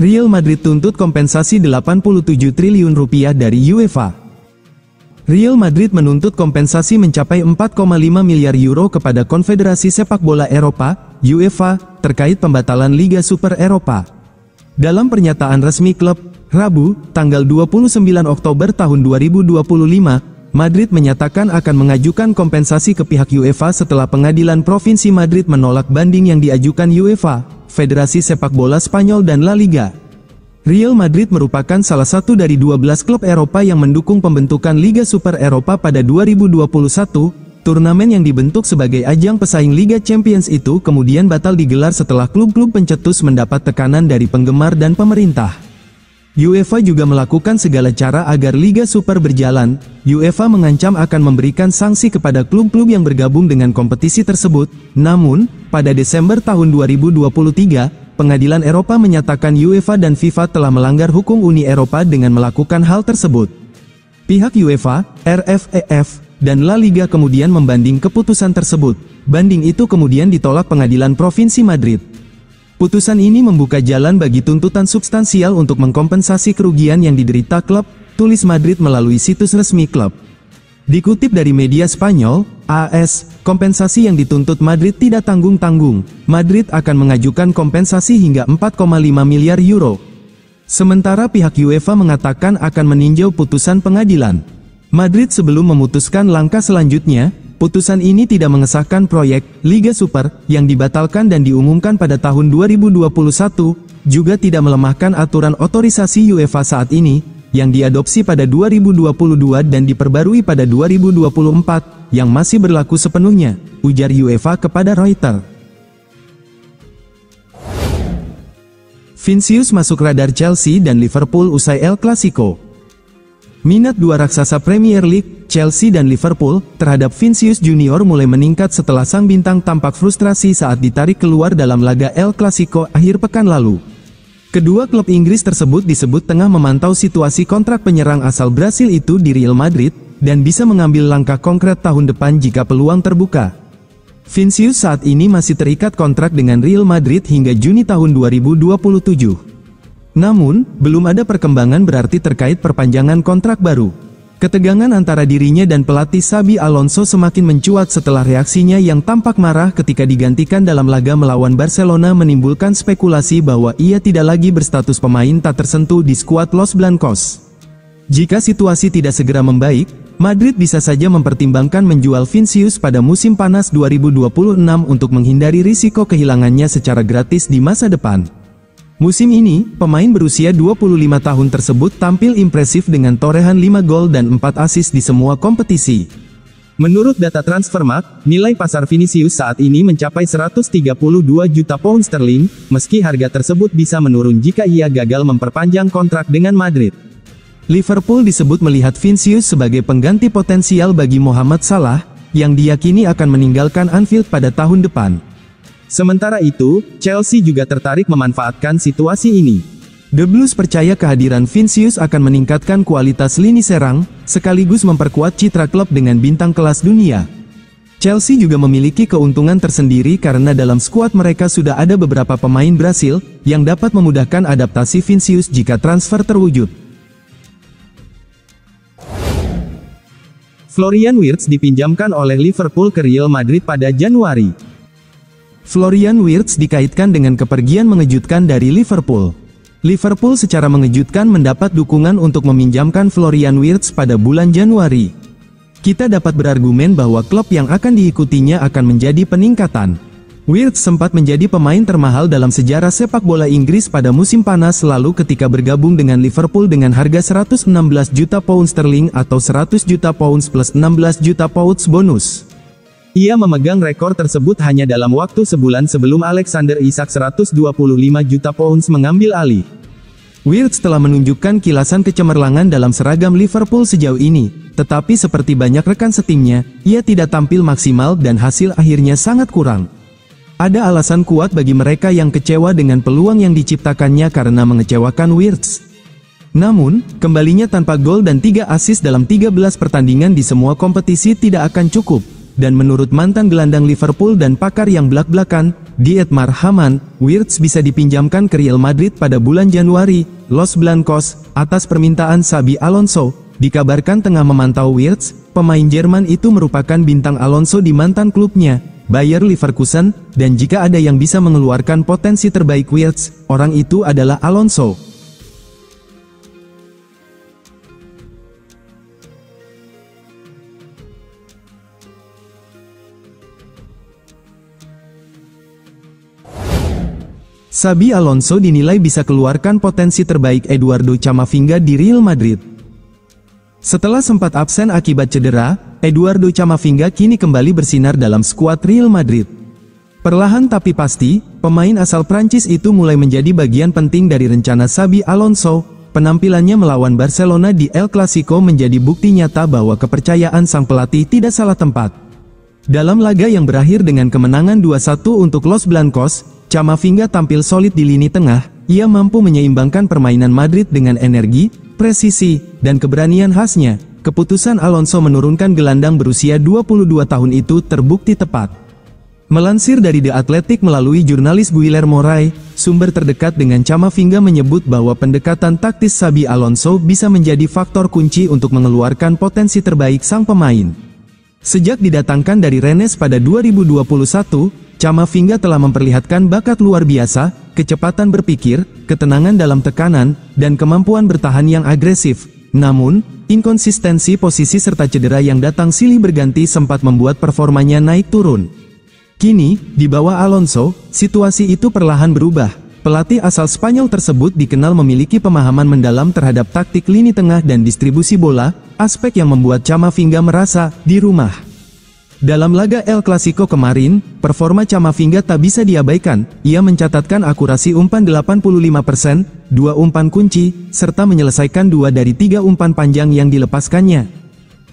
Real Madrid tuntut kompensasi 87 triliun rupiah dari UEFA. Real Madrid menuntut kompensasi mencapai 4,5 miliar euro kepada Konfederasi Sepak Bola Eropa, UEFA, terkait pembatalan Liga Super Eropa. Dalam pernyataan resmi klub, Rabu, tanggal 29 Oktober tahun 2025, Madrid menyatakan akan mengajukan kompensasi ke pihak UEFA setelah Pengadilan Provinsi Madrid menolak banding yang diajukan UEFA, Federasi Sepak Bola Spanyol dan La Liga. Real Madrid merupakan salah satu dari 12 klub Eropa yang mendukung pembentukan Liga Super Eropa pada 2021. Turnamen yang dibentuk sebagai ajang pesaing Liga Champions itu kemudian batal digelar setelah klub-klub pencetus mendapat tekanan dari penggemar dan pemerintah. UEFA juga melakukan segala cara agar Liga Super berjalan. UEFA mengancam akan memberikan sanksi kepada klub-klub yang bergabung dengan kompetisi tersebut. Namun, pada Desember tahun 2023, Pengadilan Eropa menyatakan UEFA dan FIFA telah melanggar hukum Uni Eropa dengan melakukan hal tersebut. Pihak UEFA, RFEF, dan La Liga kemudian membanding keputusan tersebut. Banding itu kemudian ditolak Pengadilan Provinsi Madrid. Putusan ini membuka jalan bagi tuntutan substansial untuk mengkompensasi kerugian yang diderita klub, tulis Madrid melalui situs resmi klub. Dikutip dari media Spanyol, AS, kompensasi yang dituntut Madrid tidak tanggung-tanggung. Madrid akan mengajukan kompensasi hingga 4,5 miliar euro. Sementara pihak UEFA mengatakan akan meninjau putusan pengadilan. Madrid sebelum memutuskan langkah selanjutnya, putusan ini tidak mengesahkan proyek Liga Super yang dibatalkan dan diumumkan pada tahun 2021, juga tidak melemahkan aturan otorisasi UEFA saat ini, yang diadopsi pada 2022 dan diperbarui pada 2024, yang masih berlaku sepenuhnya, ujar UEFA kepada Reuters. Vinicius masuk radar Chelsea dan Liverpool usai El Clasico. Minat dua raksasa Premier League, Chelsea dan Liverpool, terhadap Vinicius Junior mulai meningkat setelah sang bintang tampak frustrasi saat ditarik keluar dalam laga El Clasico akhir pekan lalu. Kedua klub Inggris tersebut disebut tengah memantau situasi kontrak penyerang asal Brasil itu di Real Madrid, dan bisa mengambil langkah konkret tahun depan jika peluang terbuka. Vinicius saat ini masih terikat kontrak dengan Real Madrid hingga Juni tahun 2027. Namun, belum ada perkembangan berarti terkait perpanjangan kontrak baru. Ketegangan antara dirinya dan pelatih Xabi Alonso semakin mencuat setelah reaksinya yang tampak marah ketika digantikan dalam laga melawan Barcelona menimbulkan spekulasi bahwa ia tidak lagi berstatus pemain tak tersentuh di skuad Los Blancos. Jika situasi tidak segera membaik, Madrid bisa saja mempertimbangkan menjual Vinicius pada musim panas 2026 untuk menghindari risiko kehilangannya secara gratis di masa depan. Musim ini, pemain berusia 25 tahun tersebut tampil impresif dengan torehan 5 gol dan 4 assist di semua kompetisi. Menurut data Transfermarkt, nilai pasar Vinicius saat ini mencapai 132 juta pound sterling, meski harga tersebut bisa menurun jika ia gagal memperpanjang kontrak dengan Madrid. Liverpool disebut melihat Vinicius sebagai pengganti potensial bagi Mohamed Salah, yang diyakini akan meninggalkan Anfield pada tahun depan. Sementara itu, Chelsea juga tertarik memanfaatkan situasi ini. The Blues percaya kehadiran Vinicius akan meningkatkan kualitas lini serang, sekaligus memperkuat citra klub dengan bintang kelas dunia. Chelsea juga memiliki keuntungan tersendiri karena dalam skuad mereka sudah ada beberapa pemain Brasil, yang dapat memudahkan adaptasi Vinicius jika transfer terwujud. Florian Wirtz dipinjamkan oleh Liverpool ke Real Madrid pada Januari. Florian Wirtz dikaitkan dengan kepergian mengejutkan dari Liverpool. Liverpool secara mengejutkan mendapat dukungan untuk meminjamkan Florian Wirtz pada bulan Januari. Kita dapat berargumen bahwa klub yang akan diikutinya akan menjadi peningkatan. Wirtz sempat menjadi pemain termahal dalam sejarah sepak bola Inggris pada musim panas lalu ketika bergabung dengan Liverpool dengan harga 116 juta pound sterling atau 100 juta pounds plus 16 juta pounds bonus. Ia memegang rekor tersebut hanya dalam waktu sebulan sebelum Alexander Isak 125 juta pounds mengambil alih. Wirtz telah menunjukkan kilasan kecemerlangan dalam seragam Liverpool sejauh ini, tetapi seperti banyak rekan setimnya, ia tidak tampil maksimal dan hasil akhirnya sangat kurang. Ada alasan kuat bagi mereka yang kecewa dengan peluang yang diciptakannya karena mengecewakan Wirtz. Namun, kembalinya tanpa gol dan 3 assist dalam 13 pertandingan di semua kompetisi tidak akan cukup. Dan menurut mantan gelandang Liverpool dan pakar yang belak-belakan, Dietmar Hamann, Wirtz bisa dipinjamkan ke Real Madrid pada bulan Januari. Los Blancos, atas permintaan Xabi Alonso, dikabarkan tengah memantau Wirtz. Pemain Jerman itu merupakan bintang Alonso di mantan klubnya, Bayer Leverkusen, dan jika ada yang bisa mengeluarkan potensi terbaik Wirtz, orang itu adalah Alonso. Xabi Alonso dinilai bisa keluarkan potensi terbaik Eduardo Camavinga di Real Madrid. Setelah sempat absen akibat cedera, Eduardo Camavinga kini kembali bersinar dalam skuad Real Madrid. Perlahan tapi pasti, pemain asal Prancis itu mulai menjadi bagian penting dari rencana Xabi Alonso. Penampilannya melawan Barcelona di El Clasico menjadi bukti nyata bahwa kepercayaan sang pelatih tidak salah tempat. Dalam laga yang berakhir dengan kemenangan 2-1 untuk Los Blancos, Camavinga tampil solid di lini tengah. Ia mampu menyeimbangkan permainan Madrid dengan energi, presisi, dan keberanian khasnya. Keputusan Alonso menurunkan gelandang berusia 22 tahun itu terbukti tepat. Melansir dari The Athletic melalui jurnalis Guillermo Ray, sumber terdekat dengan Camavinga menyebut bahwa pendekatan taktis Xabi Alonso bisa menjadi faktor kunci untuk mengeluarkan potensi terbaik sang pemain. Sejak didatangkan dari Rennes pada 2021, Camavinga telah memperlihatkan bakat luar biasa, kecepatan berpikir, ketenangan dalam tekanan, dan kemampuan bertahan yang agresif. Namun, inkonsistensi posisi serta cedera yang datang silih berganti sempat membuat performanya naik turun. Kini, di bawah Alonso, situasi itu perlahan berubah. Pelatih asal Spanyol tersebut dikenal memiliki pemahaman mendalam terhadap taktik lini tengah dan distribusi bola, aspek yang membuat Camavinga merasa di rumah. Dalam laga El Clasico kemarin, performa Camavinga tak bisa diabaikan. Ia mencatatkan akurasi umpan 85%, 2 umpan kunci, serta menyelesaikan 2 dari 3 umpan panjang yang dilepaskannya.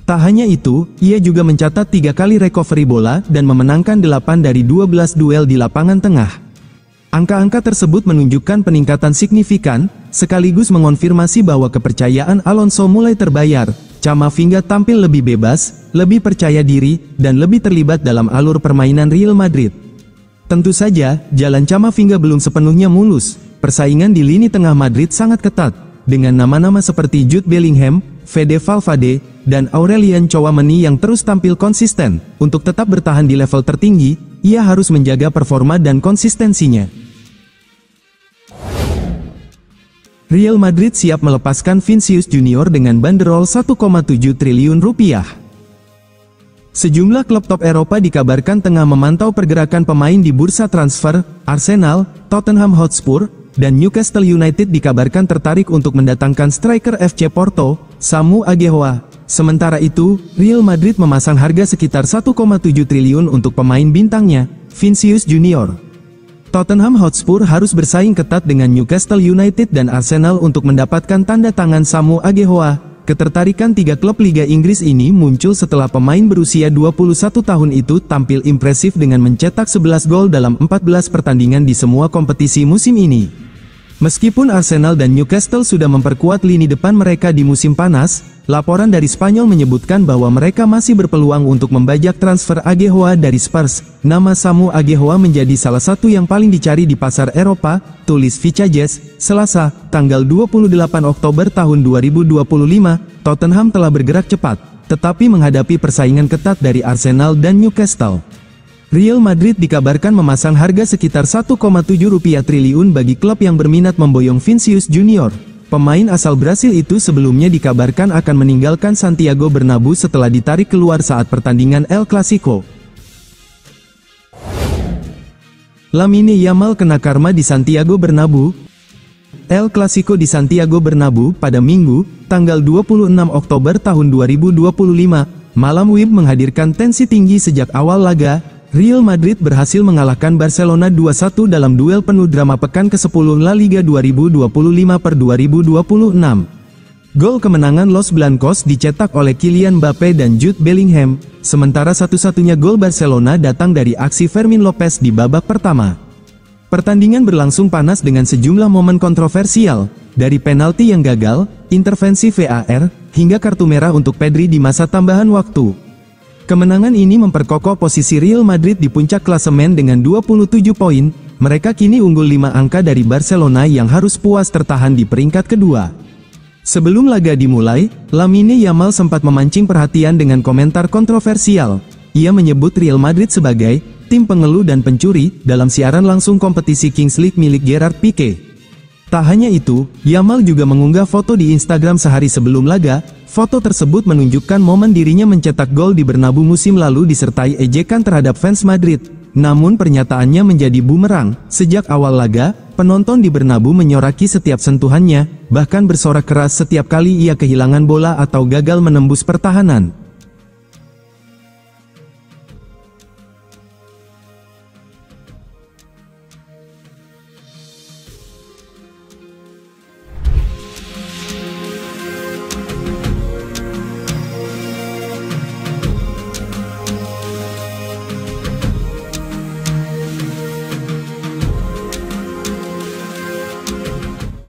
Tak hanya itu, ia juga mencatat 3 kali recovery bola dan memenangkan 8 dari 12 duel di lapangan tengah. Angka-angka tersebut menunjukkan peningkatan signifikan, sekaligus mengonfirmasi bahwa kepercayaan Alonso mulai terbayar. Camavinga tampil lebih bebas, lebih percaya diri, dan lebih terlibat dalam alur permainan Real Madrid. Tentu saja, jalan Camavinga belum sepenuhnya mulus. Persaingan di lini tengah Madrid sangat ketat, dengan nama-nama seperti Jude Bellingham, Fede Valverde, dan Aurelien Tchouameni yang terus tampil konsisten. Untuk tetap bertahan di level tertinggi, ia harus menjaga performa dan konsistensinya. Real Madrid siap melepaskan Vinicius Junior dengan banderol 1,7 triliun rupiah. Sejumlah klub top Eropa dikabarkan tengah memantau pergerakan pemain di bursa transfer. Arsenal, Tottenham Hotspur, dan Newcastle United dikabarkan tertarik untuk mendatangkan striker FC Porto, Samu Aguehoa. Sementara itu, Real Madrid memasang harga sekitar 1,7 triliun untuk pemain bintangnya, Vinicius Junior. Tottenham Hotspur harus bersaing ketat dengan Newcastle United dan Arsenal untuk mendapatkan tanda tangan Samu Aguehoa. Ketertarikan 3 klub Liga Inggris ini muncul setelah pemain berusia 21 tahun itu tampil impresif dengan mencetak 11 gol dalam 14 pertandingan di semua kompetisi musim ini. Meskipun Arsenal dan Newcastle sudah memperkuat lini depan mereka di musim panas, laporan dari Spanyol menyebutkan bahwa mereka masih berpeluang untuk membajak transfer Aguehoa dari Spurs. Nama Samu Aguehoa menjadi salah satu yang paling dicari di pasar Eropa, tulis Vicajes, Selasa, tanggal 28 Oktober tahun 2025. Tottenham telah bergerak cepat, tetapi menghadapi persaingan ketat dari Arsenal dan Newcastle. Real Madrid dikabarkan memasang harga sekitar 1,7 triliun bagi klub yang berminat memboyong Vinicius Junior. Pemain asal Brasil itu sebelumnya dikabarkan akan meninggalkan Santiago Bernabeu setelah ditarik keluar saat pertandingan El Clasico. Lamine Yamal kena karma di Santiago Bernabeu. El Clasico di Santiago Bernabeu pada Minggu, tanggal 26 Oktober tahun 2025, malam WIB menghadirkan tensi tinggi sejak awal laga. Real Madrid berhasil mengalahkan Barcelona 2-1 dalam duel penuh drama pekan ke-10 La Liga 2025/2026. Gol kemenangan Los Blancos dicetak oleh Kylian Mbappe dan Jude Bellingham, sementara satu-satunya gol Barcelona datang dari aksi Fermin Lopez di babak pertama. Pertandingan berlangsung panas dengan sejumlah momen kontroversial, dari penalti yang gagal, intervensi VAR, hingga kartu merah untuk Pedri di masa tambahan waktu. Kemenangan ini memperkokoh posisi Real Madrid di puncak klasemen dengan 27 poin, mereka kini unggul 5 angka dari Barcelona yang harus puas tertahan di peringkat kedua. Sebelum laga dimulai, Lamine Yamal sempat memancing perhatian dengan komentar kontroversial. Ia menyebut Real Madrid sebagai tim pengeluh dan pencuri dalam siaran langsung kompetisi Kings League milik Gerard Pique. Tak hanya itu, Yamal juga mengunggah foto di Instagram sehari sebelum laga. Foto tersebut menunjukkan momen dirinya mencetak gol di Bernabeu musim lalu disertai ejekan terhadap fans Madrid. Namun pernyataannya menjadi bumerang. Sejak awal laga, penonton di Bernabeu menyoraki setiap sentuhannya, bahkan bersorak keras setiap kali ia kehilangan bola atau gagal menembus pertahanan.